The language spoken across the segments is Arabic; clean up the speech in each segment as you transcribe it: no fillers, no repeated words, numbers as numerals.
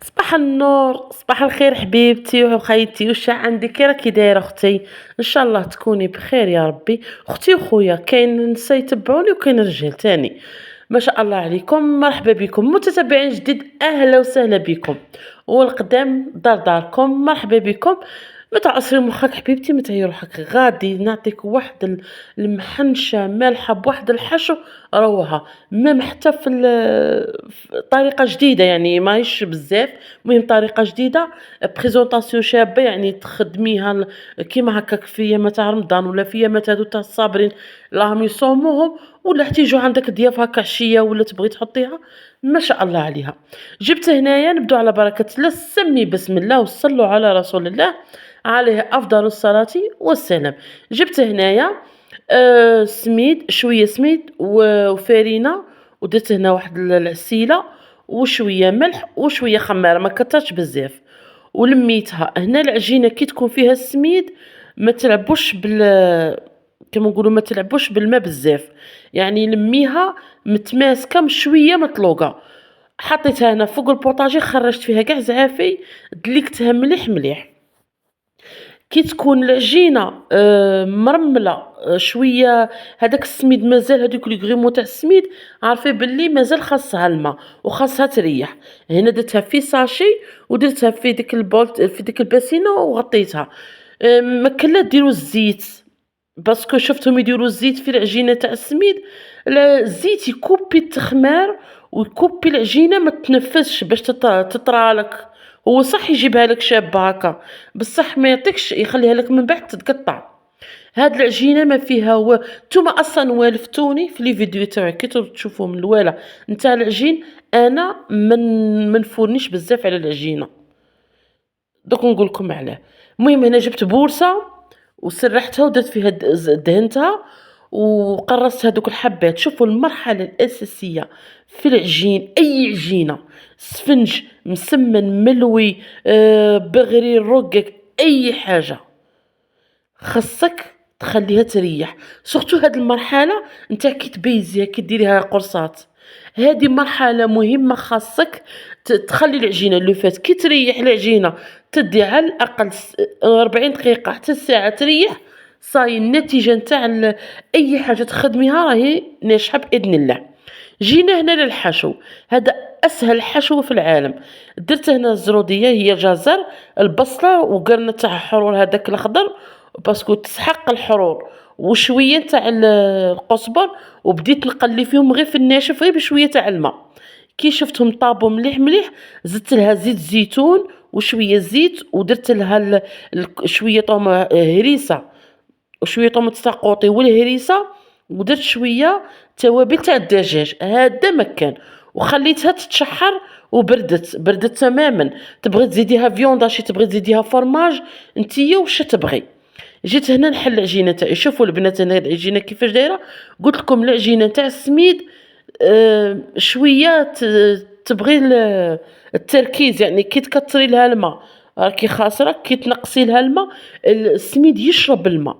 صباح النور، صباح الخير حبيبتي وخيتي، واش عندك؟ كي راكي دايره اختي؟ ان شاء الله تكوني بخير يا ربي. اختي وخويا كاين نساء يتبعوني وكاين رجال تاني. ما شاء الله عليكم، مرحبا بكم متتبعين جديد، اهلا وسهلا بكم. والقدام داركم، مرحبا بكم. ما تعصري مخك حبيبتي، ما تعيي روحك، غادي نعطيك واحد المحنشه مالحه بواحد الحشو روعه. ميم حتى طريقه جديده، يعني ماهيش بزاف. المهم طريقه جديده، بريزونطاسيون شابه، يعني تخدميها كيما هكاك في ايامات تاع رمضان ولا في ايامات هادو تاع الصابرين راهم يصوموهم، ولا حتى يجوا عندك ضياف هكا عشيه ولا تبغي تحطيها. ما شاء الله عليها. جبت هنايا، نبدو على بركه الله، سمي بسم الله وصلوا على رسول الله عليه افضل الصلاه والسلام. جبت هنايا سميد، شويه سميد وفارينه، ودرت هنا واحد العسيله وشويه ملح وشويه خماره، ما كترش بزاف. ولميتها هنا العجينه كي تكون فيها السميد ما تلعبوش كما نقولوا ما تلعبوش بالماء بزاف، يعني لميها متماسكه مش شويه مطلوقه. حطيتها هنا فوق البوطاجي، خرجت فيها كاع زعافي، دليكتها مليح مليح. كي تكون العجينة مرملة شوية، هداك السميد مازال، هادوك لي غيمو تاع السميد عارفة بلي مازال خاصها الماء وخاصها تريح. هنا درتها في ساشي ودرتها في ديك البول، في ديك الباسينة وغطيتها. مكلا ديرو الزيت، باسكو شفتهم يديروا الزيت في العجينة تاع السميد، الزيت يكوبي التخمار ويكوبي العجينة ما تنفسش باش تطرالك. هو صح يجيبها لك شابة هكا، بصح ما يعطيكش، يخليها لك من بعد تتقطع. هاد العجينه ما فيها هو. نتوما اصلا والفتوني في لي فيديو تاعي كي تشوفوا من الوالا نتاع العجين، انا من منفورنيش بزاف على العجينه. دوك نقول لكم علاه. المهم هنا جبت بورصه وسرحتها ودرت فيها دهنتها وقرصت هذوك الحبات. شوفوا المرحله الاساسيه في العجين، اي عجينه، سفنج، مسمن، ملوي، بغري، رقك، اي حاجه خاصك تخليها تريح. سورتو هاد المرحله نتاع كي تبيزيها كي ديريها قرصات، هذه مرحله مهمه، خاصك تخلي العجينه لو فات كي تريح العجينه، تدي على الاقل 40 دقيقه حتى ساعه تريح. صاي النتيجه نتاع اي حاجه تخدميها راهي ناجحه باذن الله. جينا هنا للحشو، هذا اسهل حشو في العالم. درت هنا الزروديه، هي جزر، البصله وقرن تاع حرور هذاك الاخضر باسكو تسحق الحرور، وشويه تاع القزبر، وبديت نقلي فيهم غير في الناشف غير بشويه تاع الماء. كي شفتهم طابوا مليح مليح، زدت لها زيت زيتون وشويه زيت، ودرت لها شويه طوم هريسه وشويه طوماط تاقوطي والهريسه، ودرت شويه توابل تاع الدجاج، هذا مكان. وخليتها تتشحر بردت تماما. تبغي تزيديها فيوندا، شي تبغي تزيديها فرماج، نتيا واش تبغي. جيت هنا نحل العجينه تاعي. شوفوا البنات هنا العجينه كيفاش دايره. قلت لكم العجينه تاع السميد شويه تبغي التركيز، يعني كي تكثري لها الماء راكي خاسره، كي تنقصي لها الماء السميد يشرب الماء،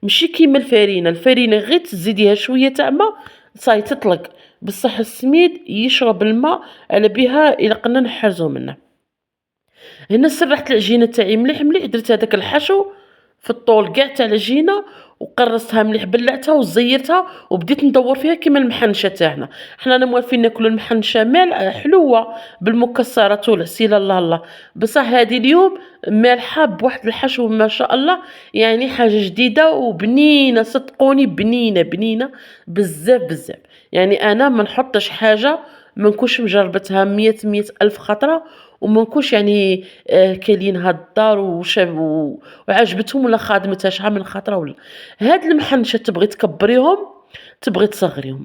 ماشي كيما الفرينه غير تزيديها شويه تاع ماء صاي تطلق. بصح السميد يشرب الماء، على بها الى قلنا نحرزو منه. هنا سرحت العجينه تاعي مليح مليح، درت هذاك الحشو في الطول كاع تاع العجينه، وقرصتها مليح، بلعتها وزيرتها، وبديت ندور فيها كيما المحنشه تاعنا. حنا رانا موالفين ناكلو المحنشه حلوه بالمكسرات والعسيله، الله الله. بصح هذه اليوم مالحه بواحد الحشو ما شاء الله، يعني حاجه جديده وبنينه، صدقوني بنينه بنينه بزاف بزاف. يعني انا ما نحطش حاجه ما نكونش مجربتها مية الف خطره، وما نكونش يعني كاينينها الدار وعجبتهم ولا خادمتها شحال من خطره. ولا هاد المحنشه تبغي تكبريهم تبغي تصغريهم.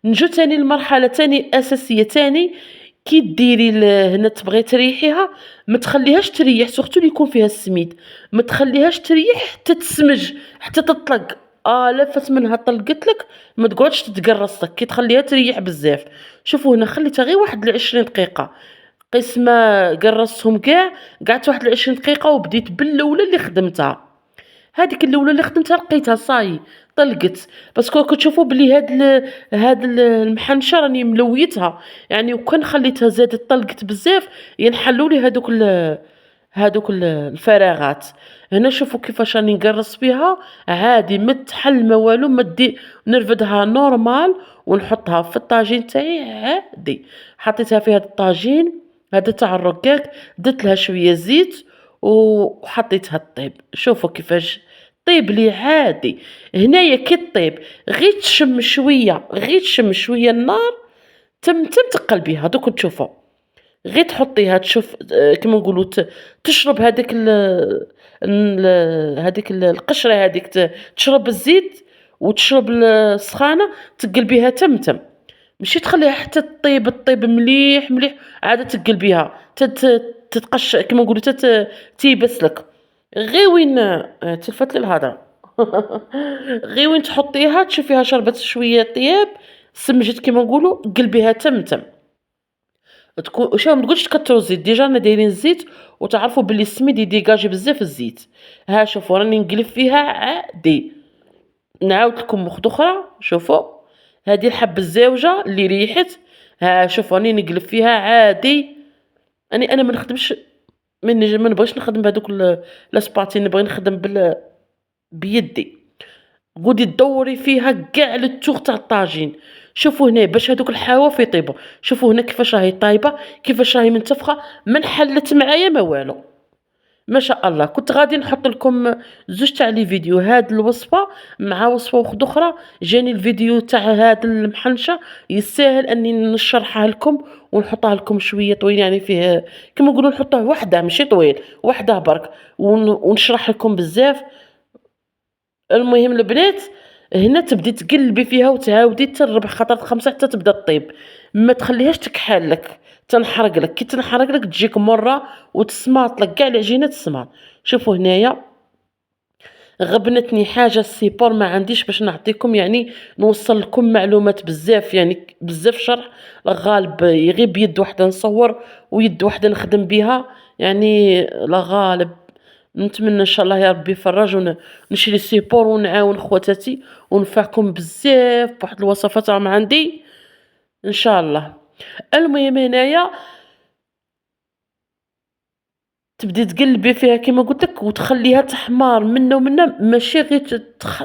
نجو تاني المرحله تاني اساسيه تاني، كي ديري هنا تبغي تريحيها، ما تخليهاش تريح، سورتو اللي يكون فيها السميد، ما تخليهاش تريح حتى تسمج، حتى تطلق. لفت منها طلقت لك، ما تقعدش تتقرص لك كي تخليها تريح بزاف. شوفوا هنا خليتها غير واحد 20 دقيقه، قيس ما قرصتهم كاع، قعدت واحد 20 دقيقه وبديت بالاولى اللي خدمتها. هذيك الاولى اللي خدمتها لقيتها صاي طلقت، باسكو كتشوفوا بلي هاد المحنشة راني ملويتها، يعني وكان خليتها زادت طلقت بزاف ينحلوا لي هادوك الفراغات. هنا شوفوا كيفاش راني نقرص فيها عادي، ما تحل ما والو، نرفدها نورمال ونحطها في الطاجين تاعي عادي. حطيتها في هاد الطاجين هذا تاع الرقاق، درت لها شوية زيت وحطيتها طيب. شوفوا كيفاش طيب لي عادي. هنايا كي طيب غير تشم شوية النار تم تقلبيها دوك تشوفوا، غير تحطيها تشوف كيما نقولوا تشرب هذيك القشرة هذيك تشرب الزيت وتشرب السخانة، تقلبيها تم، ماشي تخليها حتى طيب مليح مليح، عاد تقلبيها تتقش كيما نقولوا تيبس لك. غير وين تلفت لي الهضره غير وين تحطيها تشوفيها شربت شويه طياب، سمجت كيما نقولوا، قلبيها تم. تكون واش ما تقولش تكثروا الزيت، ديجا رانا دايرين الزيت وتعرفوا باللي السميد يديكاجي بزاف الزيت. ها شوفوا راني نقلب فيها عادي. نعاود لكم وحده اخرى، شوفوا هذه الحبه الزاوجه اللي ريحت، ها شوفوا راني نقلب فيها عادي. انا ما نخدمش، ما نبغيش نخدم بهذوك لاسباتي، نبغي نخدم بيدي. قعدي تدوري فيها كاع للتوغ تاع الطاجين. شوفوا هنا باش هذوك الحواف يطيبوا، شوفوا هنا كيفاش راهي طايبه، كيفاش راهي منتفخه، ما انحلت معايا ما والو، ما شاء الله. كنت غادي نحط لكم زوج تاع لي فيديو، هاد الوصفه مع وصفه وحده اخرى، جاني الفيديو تاع هاد المحنشه يستاهل اني نشرحها لكم ونحطها لكم شويه طويل، يعني فيه كما نقولوا نحطه وحده ماشي طويل، وحده برك ونشرح لكم بزاف. المهم البنات هنا تبدي تقلبي فيها وتعاودي حتى ربع خطرات خمسة حتى تبدا طيب، ما تخليهاش تكحل لك تنحرق لك، كي تنحرق لك تجيك مره وتسماط لك كاع العجينه تسماط. شوفوا هنايا غبنتني حاجه السيبور ما عنديش باش نعطيكم، يعني نوصل لكم معلومات بزاف، يعني بزاف شرح غالب غير بيد واحده نصور ويد واحده نخدم بها، يعني لا غالب. نتمنى ان شاء الله يا ربي يفرج ونشري سيبور ونعاون خواتاتي ونفعكم بزاف بواحد الوصفات راهم عندي ان شاء الله. المهم هنايا تبدي تقلبي فيها كيما قلت لك وتخليها تحمار منا ومنا، ماشي غير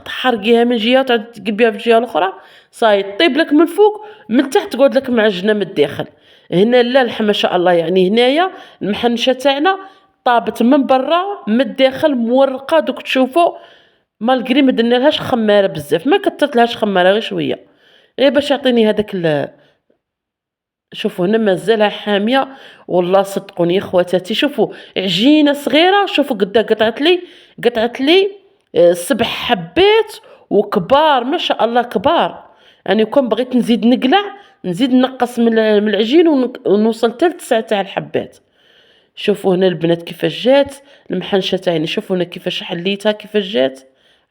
تحرقيها من جهه وتعود تقلبيها في الجهه الاخرى، صاي طيب لك من فوق، من تحت تقعد لك معجنه من الداخل. هنا لا ما شاء الله، يعني هنايا المحنشه تاعنا طابت من برا من الداخل مورقه، دوك تشوفوا مالغري ما درنالهاش خماره بزاف، ما كثرتلهاش خماره غير شويه، غير باش يعطيني هذاك شوفوا هنا مازالها حاميه والله صدقوني يا خواتاتي. شوفوا عجينه صغيره، شوفوا قدا قطعت لي 7 حبات وكبار ما شاء الله كبار، يعني كون بغيت نزيد نزيد نقص من العجين ونوصل حتى ل9 تاع الحبات. شوفوا هنا البنات كيفاش جات المحنشه تاعي، شوفوا هنا كيفاش حليتها كيفاش جات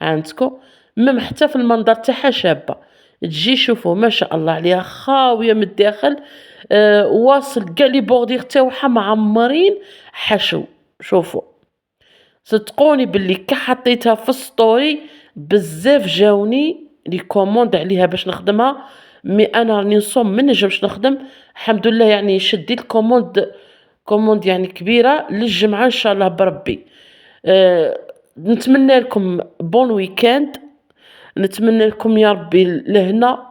عندكم، مم حتى في المنظر تاعها شابه تجي. شوفوا ما شاء الله عليها خاويه من الداخل، واصل كاع لي بوردير تاعها معمرين حشو. شوفوا صدقوني باللي كي حطيتها في السطوري بزاف جاوني لي كوموند عليها باش نخدمها، مي انا راني نصوم ما نجمش نخدم الحمد لله، يعني شديت كوموند يعني كبيره للجمعه ان شاء الله بربي. نتمنى لكم بون ويكاند، نتمنى لكم يا ربي لهنا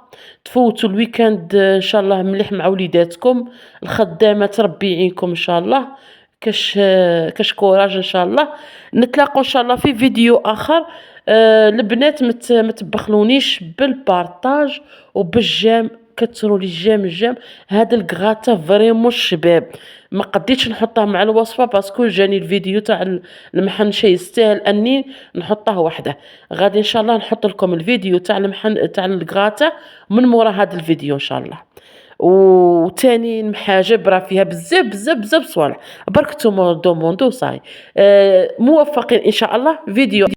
تفوتوا الويكاند ان شاء الله مليح مع وليداتكم، الخدامات ربي يعينكم ان شاء الله، كاش كوراج ان شاء الله. نتلاقوا ان شاء الله في فيديو اخر. البنات متبخلونيش بالبارطاج وبالجام، كثروا لي الجام. هذا الكغاتا فريمون الشباب ما قديتش نحطها مع الوصفه باسكو جاني الفيديو تاع المحنشه يستاهل اني نحطه وحده. غادي ان شاء الله نحط لكم الفيديو تاع تاع الكغاتا من مورا هذا الفيديو ان شاء الله. وتاني محاجب راه فيها بزاف صوالح، برك توموندو صاي. موفقين ان شاء الله. فيديو